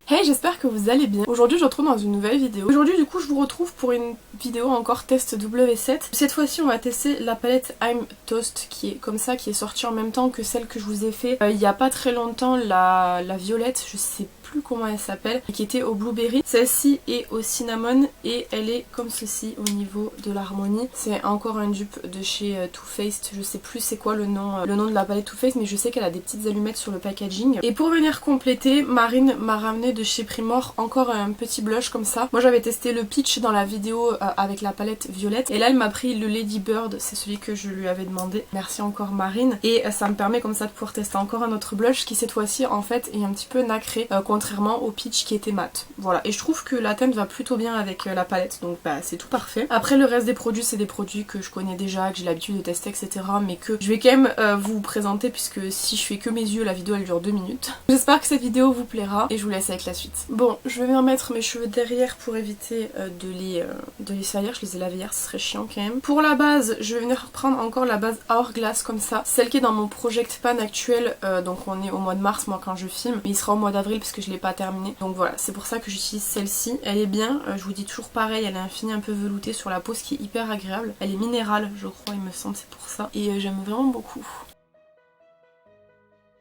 Hey, j'espère que vous allez bien. Aujourd'hui je vous retrouve dans une nouvelle vidéo. Aujourd'hui du coup je vous retrouve pour une vidéo encore test W7. Cette fois-ci on va tester la palette I'm Toast qui est comme ça, qui est sortie en même temps que celle que je vous ai fait il y a pas très longtemps, la violette, je sais plus comment elle s'appelle, qui était au blueberry. Celle-ci est au cinnamon et elle est comme ceci au niveau de l'harmonie. C'est encore un dupe de chez Too Faced, je sais plus c'est quoi le nom de la palette Too Faced, mais je sais qu'elle a des petites allumettes sur le packaging. Et pour venir compléter, Marine m'a ramené de chez Primor encore un petit blush comme ça. Moi j'avais testé le Peach dans la vidéo avec la palette violette et là elle m'a pris le Lady Bird, c'est celui que je lui avais demandé. Merci encore Marine. Et ça me permet comme ça de pouvoir tester encore un autre blush qui cette fois-ci en fait est un petit peu nacré contrairement au Peach qui était mat. Voilà, et je trouve que la teinte va plutôt bien avec la palette, donc bah c'est tout parfait. Après le reste des produits c'est des produits que je connais déjà, que j'ai l'habitude de tester etc, mais que je vais quand même vous présenter puisque si je fais que mes yeux la vidéo elle dure 2 minutes. J'espère que cette vidéo vous plaira et je vous laisse avec la suite. Bon, je vais venir mettre mes cheveux derrière pour éviter de les salir, je les ai lavés hier, ce serait chiant quand même. Pour la base, je vais venir prendre encore la base Hourglass comme ça, celle qui est dans mon Project Pan actuel, donc on est au mois de mars moi quand je filme, mais il sera au mois d'avril parce que je l'ai pas terminé. Donc voilà, c'est pour ça que j'utilise celle-ci, elle est bien, je vous dis toujours pareil, elle a un fini un peu velouté sur la peau, ce qui est hyper agréable. Elle est minérale je crois, il me semble, c'est pour ça, et j'aime vraiment beaucoup.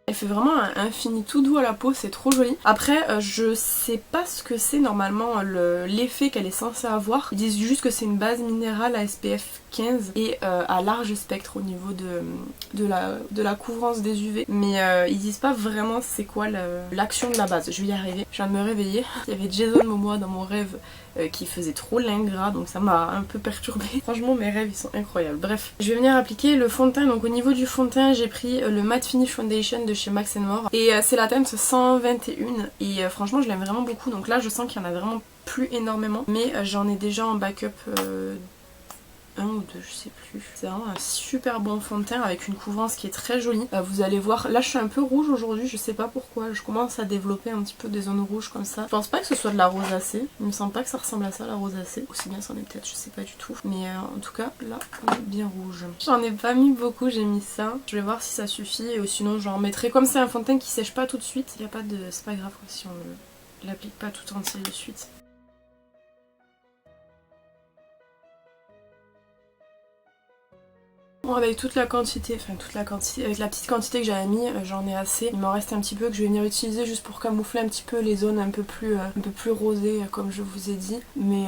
Elle fait vraiment un fini tout doux à la peau, c'est trop joli. Après, je sais pas ce que c'est normalement l'effet qu'elle est censée avoir. Ils disent juste que c'est une base minérale à SPF 15 et à large spectre au niveau de la couvrance des UV. Mais ils disent pas vraiment c'est quoi l'action de la base. Je vais y arriver. Je viens de me réveiller. Il y avait Jason Momoa dans mon rêve qui faisait trop l'ingrat, donc ça m'a un peu perturbée. Franchement mes rêves ils sont incroyables. Bref, je vais venir appliquer le fond de teint. Donc au niveau du fond de teint j'ai pris le Matte Finish Foundation de chez Max More et c'est la teinte 121 et franchement je l'aime vraiment beaucoup. Donc là je sens qu'il y en a vraiment plus énormément, mais j'en ai déjà en backup un ou deux, je sais plus. C'est vraiment un super bon fond de teint avec une couvrance qui est très jolie. Vous allez voir, là je suis un peu rouge aujourd'hui, je sais pas pourquoi. Je commence à développer un petit peu des zones rouges comme ça. Je pense pas que ce soit de la rosacée. Il me semble pas que ça ressemble à ça, la rosacée. Aussi bien c'en est peut-être, je sais pas du tout. Mais en tout cas, là on est bien rouge. J'en ai pas mis beaucoup, j'ai mis ça. Je vais voir si ça suffit et sinon j'en mettrai. Comme c'est un fond de teint qui sèche pas tout de suite, y a pas de... c'est pas grave si on l'applique pas tout entier de suite. Bon, avec toute la quantité, avec la petite quantité que j'avais mis, j'en ai assez. Il m'en reste un petit peu que je vais venir utiliser juste pour camoufler un petit peu les zones un peu plus rosées comme je vous ai dit. Mais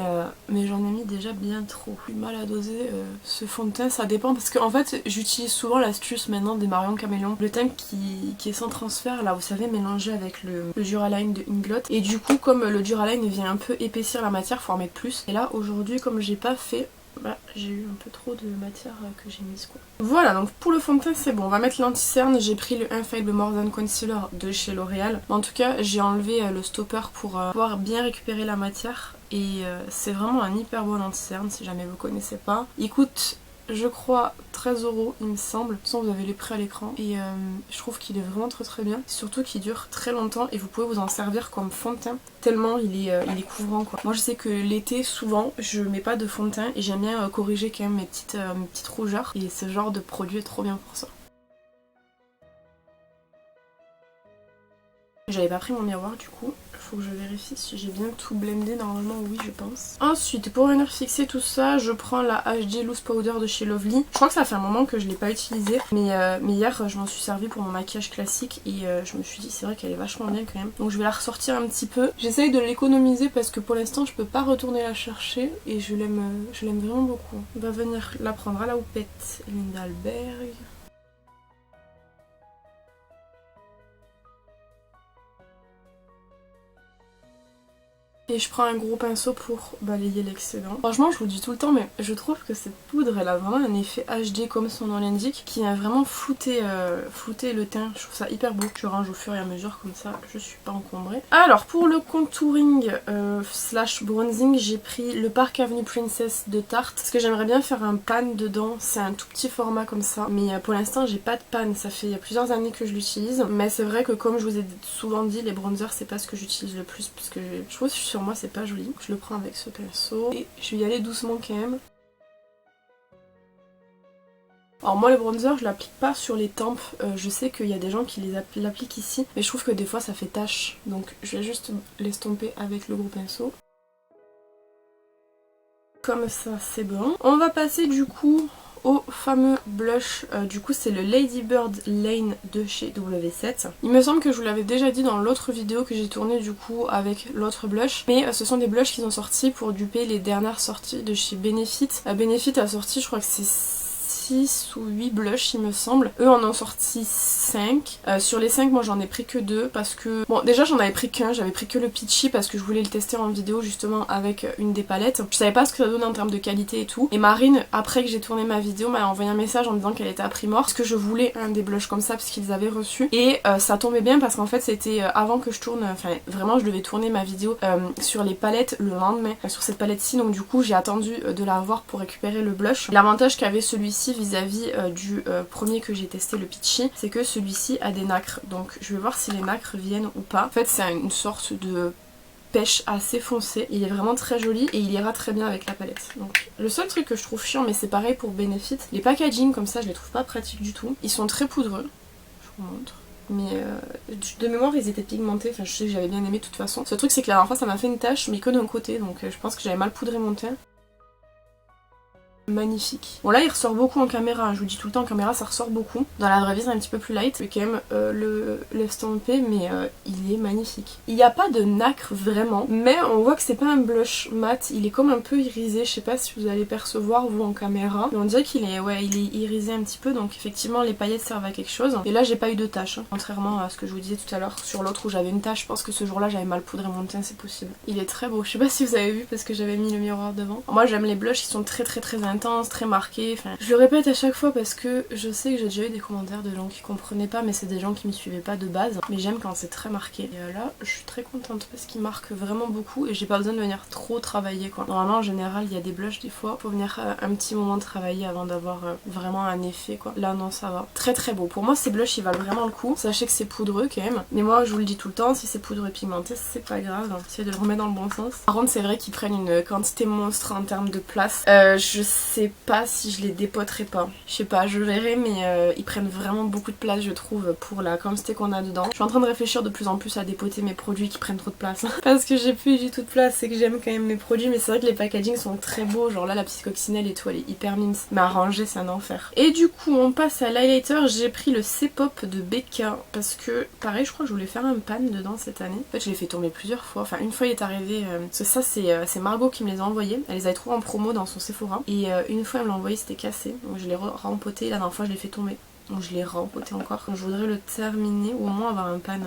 j'en ai mis déjà bien trop. J'ai du mal à doser ce fond de teint, ça dépend parce qu'en fait j'utilise souvent l'astuce maintenant des Marion Caméléon. Le teint qui est sans transfert, là vous savez, mélangé avec le Duraline de Inglot. Et du coup comme le Duraline vient un peu épaissir la matière, faut en mettre plus. Et là aujourd'hui comme j'ai pas fait, bah, j'ai eu un peu trop de matière que j'ai mise quoi. Voilà, donc pour le fond de teint c'est bon, on va mettre l'anti-cerne. J'ai pris le Infallible More Than Concealer de chez L'Oréal. En tout cas j'ai enlevé le stopper pour pouvoir bien récupérer la matière. Et c'est vraiment un hyper bon anti-cerne si jamais vous connaissez pas. Il coûte je crois 13 € il me semble. De toute façon vous avez les prix à l'écran et je trouve qu'il est vraiment très bien. Surtout qu'il dure très longtemps et vous pouvez vous en servir comme fond de teint tellement il est couvrant quoi. Moi je sais que l'été souvent je mets pas de fond de teint et j'aime bien corriger quand même mes petites rougeurs et ce genre de produit est trop bien pour ça. J'avais pas pris mon miroir du coup, faut que je vérifie si j'ai bien tout blendé, normalement oui je pense. Ensuite pour venir fixer tout ça, je prends la HD Loose Powder de chez Lovely. Je crois que ça fait un moment que je l'ai pas utilisée, mais hier je m'en suis servi pour mon maquillage classique et je me suis dit c'est vrai qu'elle est vachement bien quand même. Donc je vais la ressortir un petit peu. J'essaye de l'économiser parce que pour l'instant je peux pas retourner la chercher et je l'aime vraiment beaucoup. On va venir la prendre à la houppette Lindalberg. Et je prends un gros pinceau pour balayer l'excédent. Franchement je vous dis tout le temps mais je trouve que cette poudre elle a vraiment un effet HD comme son nom l'indique qui a vraiment flouté le teint. Je trouve ça hyper beau. Je range au fur et à mesure comme ça je suis pas encombrée. Alors pour le contouring slash bronzing j'ai pris le Park Avenue Princess de Tarte. Parce que j'aimerais bien faire un pan dedans. C'est un tout petit format comme ça. Mais pour l'instant j'ai pas de pan. Ça fait plusieurs années que je l'utilise. Mais c'est vrai que comme je vous ai souvent dit les bronzers c'est pas ce que j'utilise le plus. Parce que je trouve que sur moi c'est pas joli. Je le prends avec ce pinceau et je vais y aller doucement quand même. Alors moi le bronzer je l'applique pas sur les tempes, je sais qu'il y a des gens qui l'appliquent ici, mais je trouve que des fois ça fait tache, donc je vais juste l'estomper avec le gros pinceau. Comme ça c'est bon. On va passer du coup au fameux blush, du coup c'est le Lady Bird Lane de chez W7. Il me semble que je vous l'avais déjà dit dans l'autre vidéo que j'ai tournée du coup avec l'autre blush, mais ce sont des blushs qu'ils ont sortis pour duper les dernières sorties de chez Benefit. Benefit a sorti, je crois que c'est 6 ou 8 blushs il me semble. Eux en ont sorti 5. Sur les 5 moi j'en ai pris que 2 parce que... Bon déjà j'en avais pris qu'un, j'avais pris que le Peachy parce que je voulais le tester en vidéo justement avec une des palettes. Je savais pas ce que ça donnait en termes de qualité et tout. Et Marine, après que j'ai tourné ma vidéo, m'a envoyé un message en me disant qu'elle était à prix mort parce que je voulais un des blushs comme ça parce qu'ils avaient reçu. Et ça tombait bien parce qu'en fait c'était avant que je tourne, enfin vraiment je devais tourner ma vidéo sur les palettes le lendemain, sur cette palette-ci. Donc du coup j'ai attendu de la revoir pour récupérer le blush. L'avantage qu'avait celui-ci vis-à-vis du premier que j'ai testé, le Peachy, c'est que celui-ci a des nacres, donc je vais voir si les nacres viennent ou pas. En fait c'est une sorte de pêche assez foncé, il est vraiment très joli et il ira très bien avec la palette. Donc le seul truc que je trouve chiant, mais c'est pareil pour Benefit, les packaging comme ça je les trouve pas pratiques du tout. Ils sont très poudreux, je vous montre. Mais de mémoire ils étaient pigmentés, enfin je sais que j'avais bien aimé de toute façon. Ce truc c'est que la dernière fois ça m'a fait une tache mais que d'un côté, donc je pense que j'avais mal poudré mon teint. Magnifique. Bon là il ressort beaucoup en caméra, je vous dis tout le temps en caméra ça ressort beaucoup. Dans la vraie vie c'est un petit peu plus light, je vais quand même l'estomper mais il est magnifique. Il n'y a pas de nacre vraiment, mais on voit que c'est pas un blush mat, il est comme un peu irisé, je sais pas si vous allez percevoir vous en caméra. Mais on dirait qu'il est, ouais, il est irisé un petit peu, donc effectivement les paillettes servent à quelque chose. Et là j'ai pas eu de tache, hein. Contrairement à ce que je vous disais tout à l'heure sur l'autre où j'avais une tache, je pense que ce jour là j'avais mal poudré mon teint, c'est possible. Il est très beau, je sais pas si vous avez vu parce que j'avais mis le miroir devant. Moi j'aime les blushs qui sont très intense, très marqué, enfin je le répète à chaque fois parce que je sais que j'ai déjà eu des commentaires de gens qui comprenaient pas, mais c'est des gens qui me suivaient pas de base, mais j'aime quand c'est très marqué. Et là je suis très contente parce qu'il marque vraiment beaucoup et j'ai pas besoin de venir trop travailler quoi. Normalement en général il y a des blushs des fois faut venir un petit moment travailler avant d'avoir vraiment un effet quoi. Là non ça va. Très beau. Pour moi ces blushs ils valent vraiment le coup. Sachez que c'est poudreux quand même, mais moi je vous le dis tout le temps, si c'est poudreux et pigmenté c'est pas grave, essayez de le remettre dans le bon sens. Par contre c'est vrai qu'ils prennent une quantité monstre en termes de place. Je sais pas si je les dépoterai pas. Je sais pas, je verrai, mais ils prennent vraiment beaucoup de place je trouve pour la quantité qu'on a dedans. Je suis en train de réfléchir de plus en plus à dépoter mes produits qui prennent trop de place. Parce que j'ai plus du tout de place, c'est que j'aime quand même mes produits, mais c'est vrai que les packaging sont très beaux, genre là la psychoccinelle et tout elle est hyper mimes, mais à ranger c'est un enfer. Et du coup on passe à l'highlighter, j'ai pris le C-Pop de BK parce que pareil je crois que je voulais faire un pan dedans cette année. En fait je l'ai fait tomber plusieurs fois, enfin une fois il est arrivé, parce que ça c'est Margot qui me les a envoyés, elle les avait trouvés en promo dans son Sephora et une fois elle me l'a envoyé c'était cassé, donc je l'ai rempoté, la dernière fois je l'ai fait tomber, donc je l'ai rempoté encore. Donc je voudrais le terminer ou au moins avoir un pan.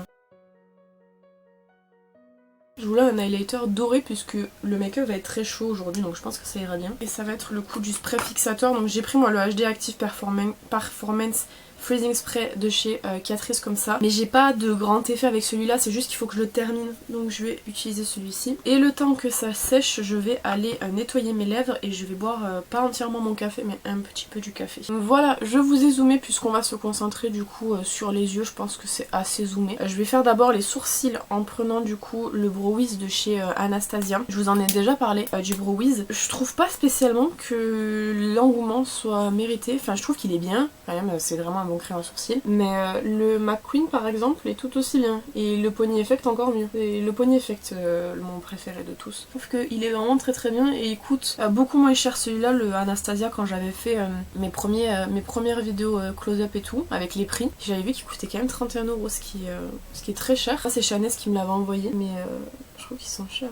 Je voulais un highlighter doré puisque le make-up va être très chaud aujourd'hui, donc je pense que ça ira bien. Et ça va être le coup du spray fixateur, donc j'ai pris moi le HD Active Performance Freezing Spray de chez Catrice comme ça, mais j'ai pas de grand effet avec celui-là, c'est juste qu'il faut que je le termine, donc je vais utiliser celui-ci. Et le temps que ça sèche, je vais aller nettoyer mes lèvres et je vais boire pas entièrement mon café, mais un petit peu du café. Donc voilà, je vous ai zoomé puisqu'on va se concentrer du coup sur les yeux, je pense que c'est assez zoomé. Je vais faire d'abord les sourcils en prenant du coup le Brow Wiz de chez Anastasia. Je vous en ai déjà parlé du Brow Wiz. Je trouve pas spécialement que l'engouement soit mérité, enfin je trouve qu'il est bien, quand même c'est vraiment un bon crayon à sourcils, mais le McQueen par exemple est tout aussi bien et le Pony Effect encore mieux. Et le Pony Effect mon préféré de tous. Je trouve qu'il est vraiment très bien et il coûte beaucoup moins cher celui-là, le Anastasia, quand j'avais fait mes premières vidéos close-up et tout avec les prix. J'avais vu qu'il coûtait quand même 31 €, ce qui est très cher. Ça c'est Chanès qui me l'avait envoyé, mais je trouve qu'ils sont chers.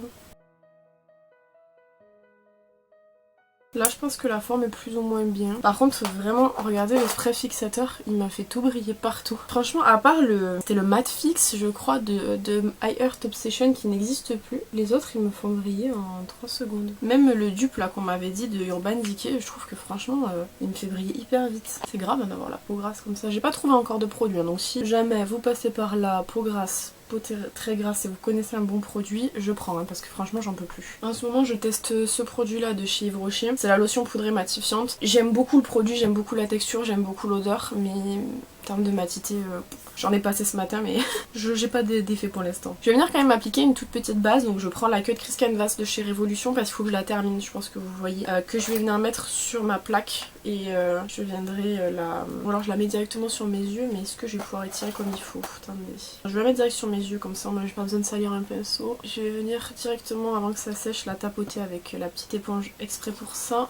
Là je pense que la forme est plus ou moins bien. Par contre vraiment regardez le spray fixateur, il m'a fait tout briller partout. Franchement à part c'était le matte fixe je crois de I Heart Obsession qui n'existe plus. Les autres ils me font briller en 3 secondes. Même le dupe là qu'on m'avait dit de Urban Decay, je trouve que franchement il me fait briller hyper vite. C'est grave d'avoir la peau grasse comme ça. J'ai pas trouvé encore de produit, hein, donc si jamais vous passez par la peau grasse, peau très grasse et vous connaissez un bon produit, je prends, hein, parce que franchement j'en peux plus. En ce moment je teste ce produit là de chez Yves Rocher, c'est la lotion poudrée matifiante. J'aime beaucoup le produit, j'aime beaucoup la texture, j'aime beaucoup l'odeur, mais termes de matité, j'en ai passé ce matin mais j'ai pas d'effet pour l'instant. Je vais venir quand même appliquer une toute petite base, donc je prends la queue de Chris Canvas de chez Révolution parce qu'il faut que je la termine, je pense que vous voyez, que je vais venir mettre sur ma plaque et je viendrai ou alors je la mets directement sur mes yeux, mais est-ce que je vais pouvoir étirer comme il faut? Attendez. Je vais la mettre direct sur mes yeux, comme ça moi j'ai pas besoin de salir un pinceau. Je vais venir directement avant que ça sèche la tapoter avec la petite éponge exprès pour ça.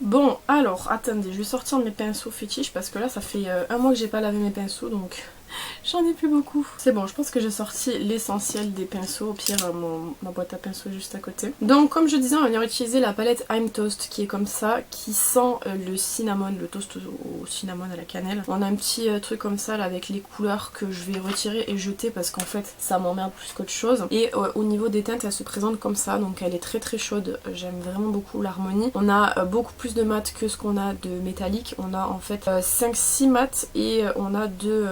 Bon, alors, attendez, je vais sortir mes pinceaux fétiches parce que là, ça fait un mois que j'ai pas lavé mes pinceaux, donc j'en ai plus beaucoup. C'est bon, je pense que j'ai sorti l'essentiel des pinceaux. Au pire, ma boîte à pinceaux est juste à côté. Donc, comme je disais, on va venir utiliser la palette I'm Toast qui est comme ça, qui sent le cinnamon, le toast au cinnamon à la cannelle. On a un petit truc comme ça là avec les couleurs que je vais retirer et jeter parce qu'en fait, ça m'emmerde plus qu'autre chose. Et au niveau des teintes, elle se présente comme ça, donc elle est très très chaude. J'aime vraiment beaucoup l'harmonie. On a beaucoup plus de mat que ce qu'on a de métallique. On a en fait 5-6 mat et on a deux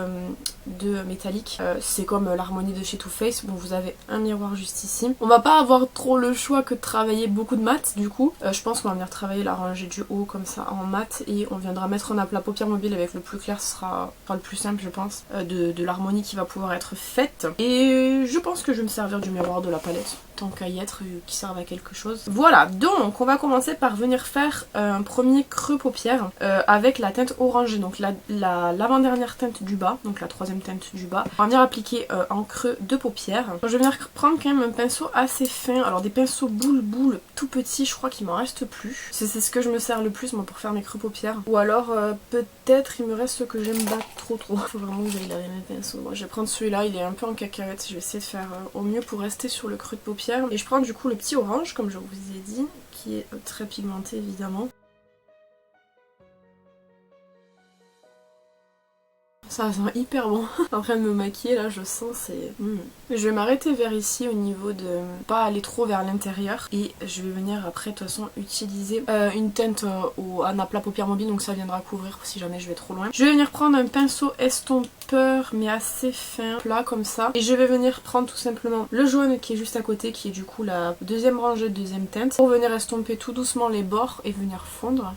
métalliques. C'est comme l'harmonie de chez Too Faced. Bon, vous avez un miroir juste ici. On va pas avoir trop le choix que de travailler beaucoup de mat du coup. Je pense qu'on va venir travailler la rangée du haut comme ça en mat et on viendra mettre en aplat paupières mobile avec le plus clair, ce sera le plus simple je pense, de l'harmonie qui va pouvoir être faite. Et je pense que je vais me servir du miroir de la palette, tant qu'à y être, qui servent à quelque chose. Voilà, donc on va commencer par venir faire un premier creux paupières avec la teinte orangée, donc l'avant-dernière teinte du bas, donc la troisième teinte du bas. On va venir appliquer en creux de paupières. Je vais venir prendre quand même un pinceau assez fin, alors des pinceaux boule tout petits, je crois qu'il m'en reste plus. C'est ce que je me sers le plus moi pour faire mes creux paupières. Ou alors peut-être il me reste ce que j'aime pas trop. Faut vraiment que j'aille laver mes pinceaux. Bon, je vais prendre celui-là, il est un peu en cacahuète, je vais essayer de faire au mieux pour rester sur le creux de paupières. Et je prends du coup le petit orange, comme je vous ai dit, qui est très pigmenté évidemment. Ça sent hyper bon. En train de me maquiller là, je sens c'est... Je vais m'arrêter vers ici au niveau de... pas aller trop vers l'intérieur. Et je vais venir après de toute façon utiliser une teinte en aplat paupières mobile, donc ça viendra couvrir si jamais je vais trop loin. Je vais venir prendre un pinceau estompeur mais assez fin, plat comme ça. Et je vais venir prendre tout simplement le jaune qui est juste à côté, qui est du coup la deuxième rangée, deuxième teinte, pour venir estomper tout doucement les bords et venir fondre.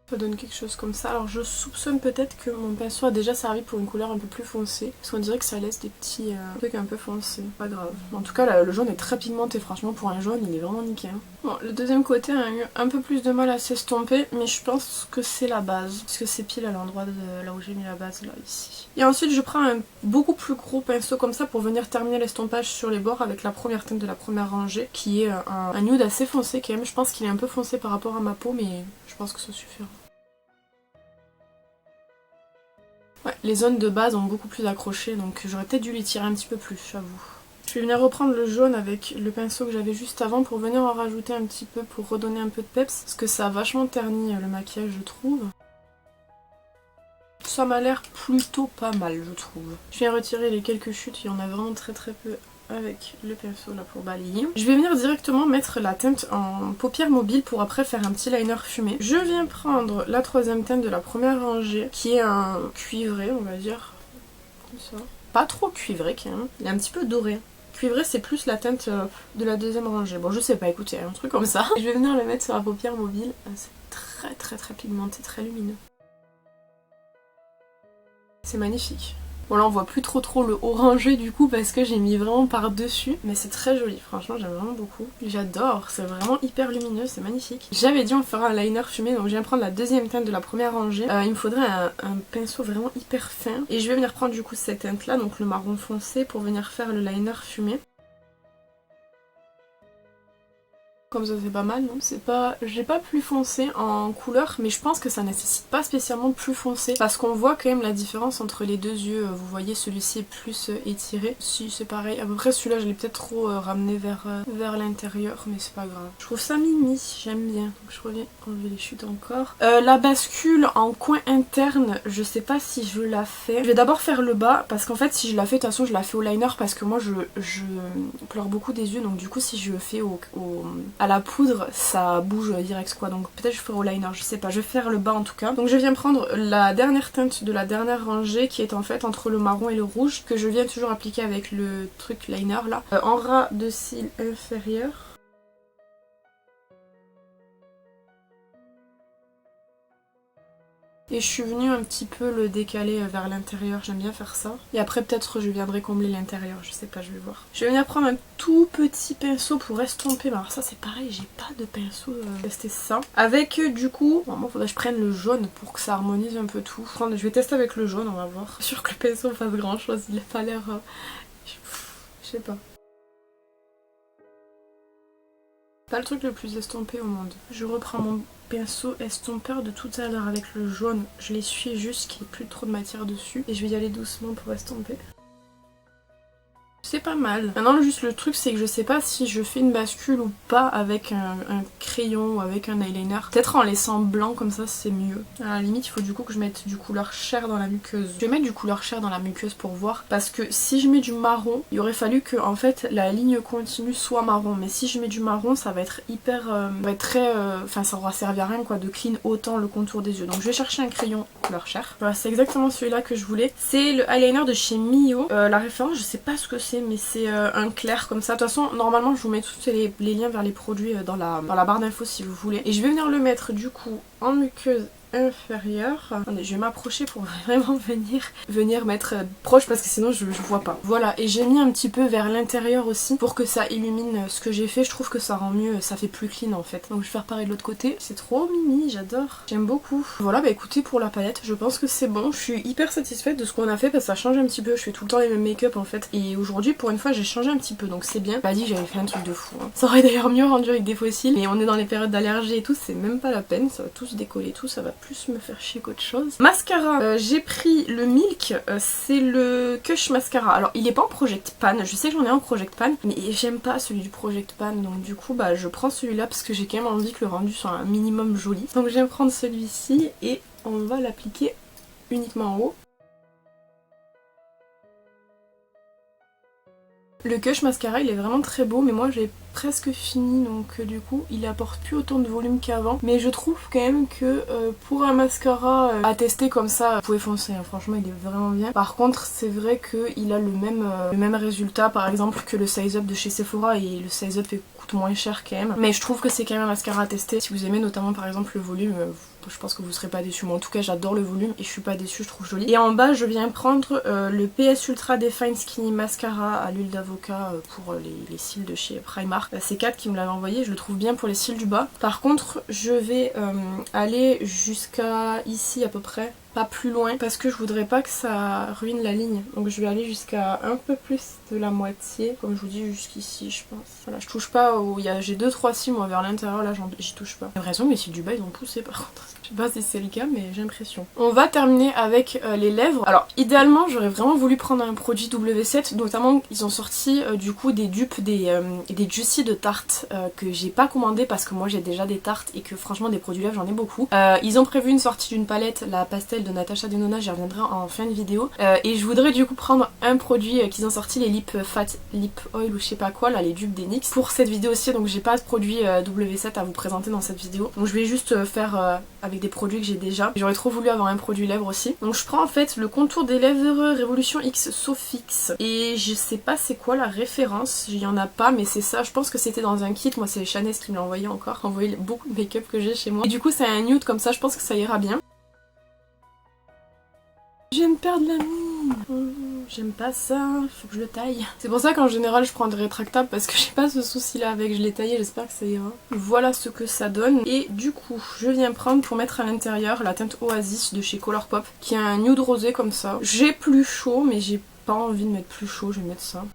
Ça donne quelque chose comme ça. Alors je soupçonne peut-être que mon pinceau a déjà servi pour une couleur un peu plus foncée, parce qu'on dirait que ça laisse des petits trucs un peu foncés. Pas grave. En tout cas le jaune est très pigmenté, franchement pour un jaune il est vraiment nickel. Bon, le deuxième côté a eu un peu plus de mal à s'estomper, mais je pense que c'est la base, parce que c'est pile à l'endroit de là où j'ai mis la base, là ici. Et ensuite je prends un beaucoup plus gros pinceau comme ça pour venir terminer l'estompage sur les bords avec la première teinte de la première rangée, qui est un nude assez foncé quand même. Je pense qu'il est un peu foncé par rapport à ma peau, mais je pense que ça suffira. Ouais, les zones de base ont beaucoup plus accroché, donc j'aurais peut-être dû les tirer un petit peu plus, j'avoue. Je vais venir reprendre le jaune avec le pinceau que j'avais juste avant pour venir en rajouter un petit peu pour redonner un peu de peps, parce que ça a vachement terni le maquillage je trouve. Ça m'a l'air plutôt pas mal je trouve. Je viens retirer les quelques chutes, il y en a vraiment très peu avec le pinceau là pour balayer. Je vais venir directement mettre la teinte en paupières mobiles pour après faire un petit liner fumé. Je viens prendre la troisième teinte de la première rangée qui est un cuivré on va dire, comme ça. Pas trop cuivré quand même, il est un petit peu doré. Cuivré c'est plus la teinte de la deuxième rangée. Bon je sais pas, écoutez, un truc comme ça. Je vais venir le mettre sur la paupière mobile, c'est très pigmenté, très lumineux. C'est magnifique. Bon là on voit plus trop le orangé du coup parce que j'ai mis vraiment par dessus, mais c'est très joli, franchement j'aime vraiment beaucoup. J'adore, c'est vraiment hyper lumineux, c'est magnifique. J'avais dit on fera un liner fumé, donc je viens prendre la deuxième teinte de la première rangée. Il me faudrait un pinceau vraiment hyper fin et je vais venir prendre du coup cette teinte là, donc le marron foncé, pour venir faire le liner fumé. Comme ça c'est pas mal, non? C'est pas... J'ai pas plus foncé en couleur, mais je pense que ça nécessite pas spécialement plus foncé, parce qu'on voit quand même la différence entre les deux yeux. Vous voyez, celui-ci est plus étiré. Si, c'est pareil. À peu près celui-là, je l'ai peut-être trop ramené vers l'intérieur, mais c'est pas grave. Je trouve ça mimi, j'aime bien. Donc je reviens enlever les chutes encore. La bascule en coin interne, je sais pas si je la fais. Je vais d'abord faire le bas, parce qu'en fait, si je la fais, de toute façon, je la fais au liner, parce que moi, je pleure beaucoup des yeux, donc du coup, si je le fais à la poudre ça bouge direct quoi, donc peut-être je ferai au liner, je sais pas, je vais faire le bas en tout cas. Donc je viens prendre la dernière teinte de la dernière rangée qui est en fait entre le marron et le rouge, que je viens toujours appliquer avec le truc liner là, en ras de cils inférieur. Et je suis venue un petit peu le décaler vers l'intérieur, j'aime bien faire ça. Et après peut-être je viendrai combler l'intérieur, je sais pas, je vais voir. Je vais venir prendre un tout petit pinceau pour estomper. Alors ça c'est pareil, j'ai pas de pinceau tester ça. Avec du coup, moi faudrait que je prenne le jaune pour que ça harmonise un peu tout. Je vais tester avec le jaune, on va voir. Je suis sûre que le pinceau fasse grand chose, il a pas l'air... je sais pas. Pas le truc le plus estompé au monde. Je reprends mon pinceau estompeur de tout à l'heure avec le jaune. Je l'essuie juste qu'il n'y ait plus trop de matière dessus. Et je vais y aller doucement pour estomper. C'est pas mal. Maintenant juste le truc c'est que je sais pas si je fais une bascule ou pas avec un crayon ou avec un eyeliner. Peut-être en laissant blanc comme ça c'est mieux. À la limite il faut du coup que je mette du couleur chair dans la muqueuse. Je vais mettre du couleur chair dans la muqueuse pour voir. Parce que si je mets du marron, il aurait fallu que en fait la ligne continue soit marron. Mais si je mets du marron ça va être hyper... ça va être très... Enfin ça aura servi à rien quoi de clean autant le contour des yeux. Donc je vais chercher un crayon couleur chair. Voilà c'est exactement celui-là que je voulais. C'est le eyeliner de chez Mio. La référence je sais pas ce que c'est mais c'est un clair comme ça. De toute façon normalement je vous mets tous les liens vers les produits dans la barre d'infos si vous voulez. Et je vais venir le mettre du coup en muqueuse inférieure. Attendez, je vais m'approcher pour vraiment venir mettre proche parce que sinon je vois pas. Voilà, et j'ai mis un petit peu vers l'intérieur aussi pour que ça illumine ce que j'ai fait. Je trouve que ça rend mieux, ça fait plus clean en fait. Donc je vais faire pareil de l'autre côté. C'est trop mimi, j'adore. J'aime beaucoup. Voilà, bah écoutez, pour la palette, je pense que c'est bon. Je suis hyper satisfaite de ce qu'on a fait parce que ça change un petit peu. Je fais tout le temps les mêmes make-up en fait. Et aujourd'hui, pour une fois, j'ai changé un petit peu. Donc c'est bien. Pas dit que j'avais fait un truc de fou. Hein. Ça aurait d'ailleurs mieux rendu avec des fossiles. Mais on est dans les périodes d'allergie et tout, c'est même pas la peine. Ça va tous décoller, tout, ça va plus me faire chier qu'autre chose. Mascara, j'ai pris le Milk, c'est le Kush Mascara. Alors il est pas en Project Pan, je sais que j'en ai un en Project Pan, mais j'aime pas celui du Project Pan, donc du coup bah je prends celui-là parce que j'ai quand même envie que le rendu soit un minimum joli. Donc je vais prendre celui-ci et on va l'appliquer uniquement en haut. Le Kush Mascara il est vraiment très beau mais moi j'ai presque fini donc du coup il apporte plus autant de volume qu'avant. Mais je trouve quand même que pour un mascara à tester comme ça, vous pouvez foncer, hein, franchement il est vraiment bien. Par contre c'est vrai qu'il a le même résultat par exemple que le Size Up de chez Sephora et le Size Up coûte moins cher quand même. Mais je trouve que c'est quand même un mascara à tester. Si vous aimez notamment par exemple le volume, je pense que vous serez pas déçus. Moi en tout cas j'adore le volume et je suis pas déçue, je trouve joli. Et en bas je viens prendre le PS Ultra Define Skinny Mascara à l'huile d'avocat pour les cils de chez Primark. C'est Kat qui me l'avait envoyé, je le trouve bien pour les cils du bas. Par contre je vais aller jusqu'à ici à peu près, pas plus loin parce que je voudrais pas que ça ruine la ligne. Donc je vais aller jusqu'à un peu plus de la moitié, comme je vous dis jusqu'ici je pense. Voilà, je touche pas où j'ai 2-3 cils moi vers l'intérieur, là j'y touche pas. J'ai l'impression que mes cils du bas ils ont poussé par contre. Je sais pas si c'est le cas mais j'ai l'impression. On va terminer avec les lèvres. Alors idéalement j'aurais vraiment voulu prendre un produit W7, notamment ils ont sorti du coup des dupes, des Juicy de Tarte que j'ai pas commandé parce que moi j'ai déjà des tartes et que franchement des produits lèvres j'en ai beaucoup. Ils ont prévu une sortie d'une palette, la pastel de Natasha Denona, j'y reviendrai en fin de vidéo. Et je voudrais du coup prendre un produit qu'ils ont sorti, les Lip Fat Lip Oil ou je sais pas quoi, là les dupes d'Enix, pour cette vidéo aussi. Donc j'ai pas de produit W7 à vous présenter dans cette vidéo. Donc je vais juste faire avec des produits que j'ai déjà. J'aurais trop voulu avoir un produit lèvres aussi. Donc je prends en fait le contour des lèvres Révolution X Sofix. Et je sais pas c'est quoi la référence, il y en a pas mais c'est ça, je pense que c'était dans un kit. Moi c'est Chanès qui me l'a envoyé encore, envoyé beaucoup de make-up que j'ai chez moi. Et du coup c'est un nude comme ça, je pense que ça ira bien. Je viens de perdre la mine. J'aime pas ça, faut que je le taille. C'est pour ça qu'en général je prends des rétractables parce que j'ai pas ce souci là avec, je l'ai taillé, j'espère que ça ira. Voilà ce que ça donne. Et du coup je viens prendre pour mettre à l'intérieur la teinte Oasis de chez Colourpop qui a un nude rosé comme ça. J'ai plus chaud mais j'ai pas envie de mettre plus chaud, je vais mettre ça.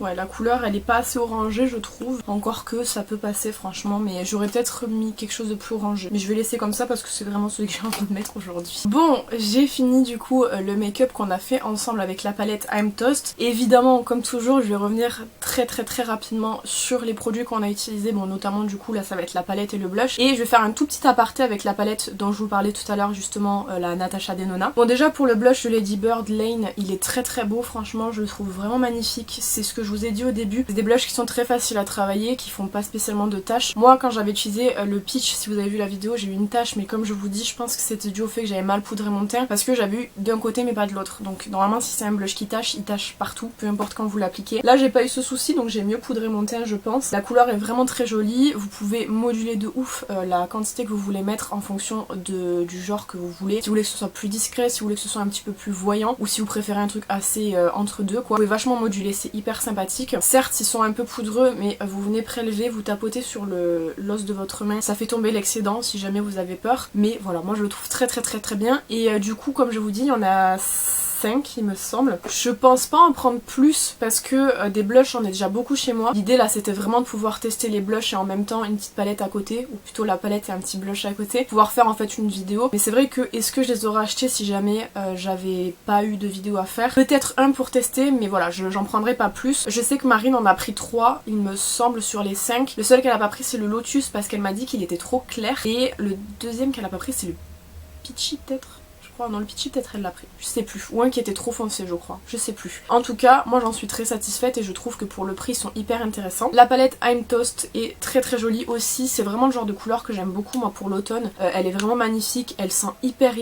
Ouais, la couleur elle est pas assez orangée je trouve, encore que ça peut passer franchement, mais j'aurais peut-être mis quelque chose de plus orangé. Mais je vais laisser comme ça parce que c'est vraiment celui que j'ai envie de mettre aujourd'hui. Bon, j'ai fini du coup le make-up qu'on a fait ensemble avec la palette I'm Toast. Évidemment, comme toujours, je vais revenir très rapidement sur les produits qu'on a utilisés, bon notamment du coup là ça va être la palette et le blush. Et je vais faire un tout petit aparté avec la palette dont je vous parlais tout à l'heure justement, la Natasha Denona. Bon déjà pour le blush de Lady Bird Lane, il est très beau franchement, je le trouve vraiment magnifique, c'est ce que je je vous ai dit au début, c'est des blushs qui sont très faciles à travailler, qui font pas spécialement de tâches. Moi quand j'avais utilisé le Peach, si vous avez vu la vidéo, j'ai eu une tache, mais comme je vous dis, je pense que c'était dû au fait que j'avais mal poudré mon teint parce que j'avais eu d'un côté mais pas de l'autre. Donc normalement si c'est un blush qui tâche, il tâche partout, peu importe quand vous l'appliquez. Là j'ai pas eu ce souci, donc j'ai mieux poudré mon teint je pense. La couleur est vraiment très jolie, vous pouvez moduler de ouf la quantité que vous voulez mettre en fonction du genre que vous voulez. Si vous voulez que ce soit plus discret, si vous voulez que ce soit un petit peu plus voyant, ou si vous préférez un truc assez entre deux quoi. Vous pouvez vachement moduler, c'est hyper sympathique. Certes ils sont un peu poudreux, mais vous venez prélever, vous tapotez sur l'os de votre main, ça fait tomber l'excédent si jamais vous avez peur. Mais voilà, moi je le trouve très bien. Et du coup comme je vous dis, il y en a 5 il me semble. Je pense pas en prendre plus parce que des blushs j'en ai déjà beaucoup chez moi. L'idée là c'était vraiment de pouvoir tester les blushs et en même temps une petite palette à côté, ou plutôt la palette et un petit blush à côté, pouvoir faire en fait une vidéo. Mais c'est vrai que est-ce que je les aurais achetés si jamais j'avais pas eu de vidéo à faire? Peut-être un pour tester, mais voilà, j'en prendrai pas plus. Je sais que Marine en a pris 3 il me semble sur les 5. Le seul qu'elle a pas pris c'est le Lotus parce qu'elle m'a dit qu'il était trop clair, et le deuxième qu'elle a pas pris c'est le Peachy peut-être. Non, le Peachy peut-être elle l'a pris, je sais plus, ou un qui était trop foncé je crois, je sais plus. En tout cas moi j'en suis très satisfaite et je trouve que pour le prix ils sont hyper intéressants. La palette I'm Toast est très jolie aussi, c'est vraiment le genre de couleur que j'aime beaucoup moi pour l'automne. Elle est vraiment magnifique, elle sent hyper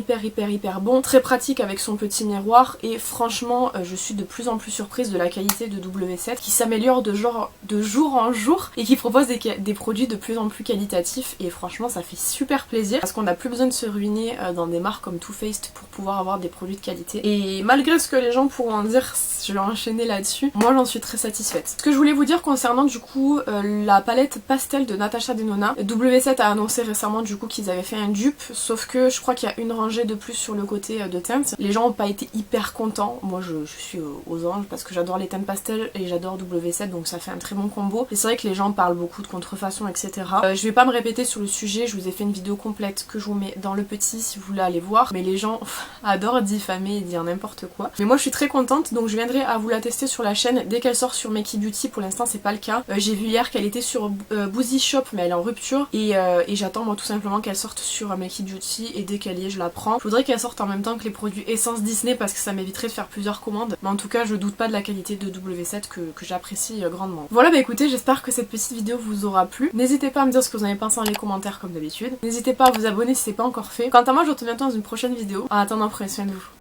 bon, très pratique avec son petit miroir, et franchement je suis de plus en plus surprise de la qualité de W7 qui s'améliore de jour en jour et qui propose des produits de plus en plus qualitatifs, et franchement ça fait super plaisir parce qu'on n'a plus besoin de se ruiner dans des marques comme Too Faced pour pouvoir avoir des produits de qualité. Et malgré ce que les gens pourront en dire, je vais enchaîner là-dessus, moi j'en suis très satisfaite. Ce que je voulais vous dire concernant du coup la palette pastel de Natasha Denona, W7 a annoncé récemment du coup qu'ils avaient fait un dupe, sauf que je crois qu'il y a une rangée de plus sur le côté de teintes. Les gens n'ont pas été hyper contents, moi je suis aux anges parce que j'adore les teintes pastel et j'adore W7, donc ça fait un très bon combo. Et c'est vrai que les gens parlent beaucoup de contrefaçon etc. Je vais pas me répéter sur le sujet, je vous ai fait une vidéo complète que je vous mets dans le petit si vous voulez aller voir, mais les gens adore diffamer et dire n'importe quoi. Mais moi je suis très contente, donc je viendrai à vous la tester sur la chaîne dès qu'elle sort sur Makey Beauty. Pour l'instant c'est pas le cas. J'ai vu hier qu'elle était sur Boozy Shop mais elle est en rupture, et j'attends moi tout simplement qu'elle sorte sur Makey Beauty, et dès qu'elle y est je la prends. Je voudrais qu'elle sorte en même temps que les produits Essence Disney parce que ça m'éviterait de faire plusieurs commandes, mais en tout cas je doute pas de la qualité de W7 que j'apprécie grandement. Voilà, bah écoutez, j'espère que cette petite vidéo vous aura plu. N'hésitez pas à me dire ce que vous en avez pensé dans les commentaires comme d'habitude. N'hésitez pas à vous abonner si c'est pas encore fait. Quant à moi je vous retrouve bientôt dans une prochaine vidéo. En attendant, prenez soin de vous.